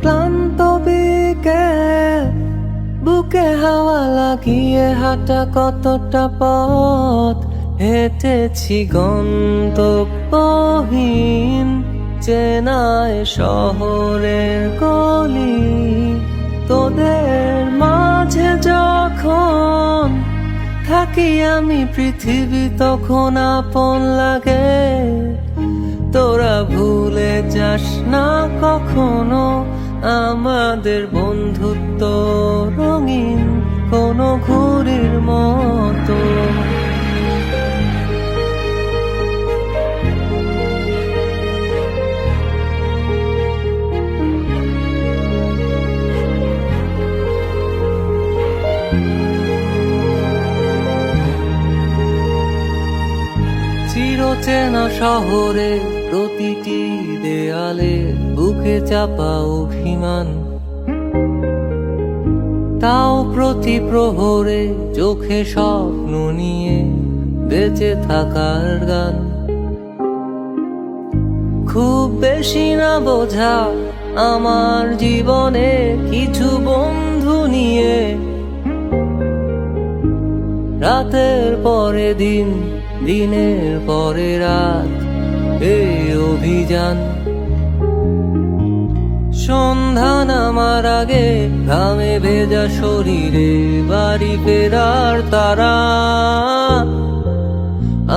ক্লান্ত বিকেল, বুকে হাওয়া লাগিয়ে হাঁটা কতটা পথ হেঁটেছি গন্তব্যহীন চেনায় শহরের গলি। তোদের মাঝে যখন থাকি আমি পৃথিবী তখন আপন লাগে। তোরা ভুলে যাস না কখনো আমাদের বন্ধুত্ব রঙিন কোনো ঘুড়ির মতো। চিরচেনা শহরে প্রতিটি দেয়ালে বুকে চাপা অভিমান, তাও প্রতি প্রহরে চোখে স্বপ্ন নিয়ে বেঁচে থাকার গান। খুব বেশি না বোঝা আমার জীবনে কিছু বন্ধু নিয়ে, রাতের পরে দিন, দিনের পরে রাত এই অভিযান। সন্ধ্যা নামার আগে ঘামে ভেজা শরীরে বাড়ি ফেরার তারা।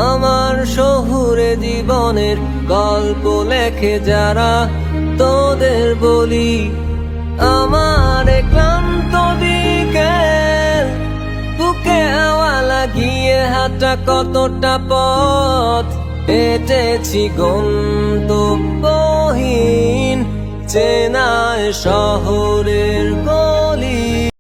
আমার শহুরে জীবনের গল্প লেখে যারা, তোদের বলি আমার ক্লান্ত বিকেল, বুকে হাওয়া লাগিয়ে হাঁটা কতটা পথ হেঁটেছি গন্তব্যহীন চেনায় শহরের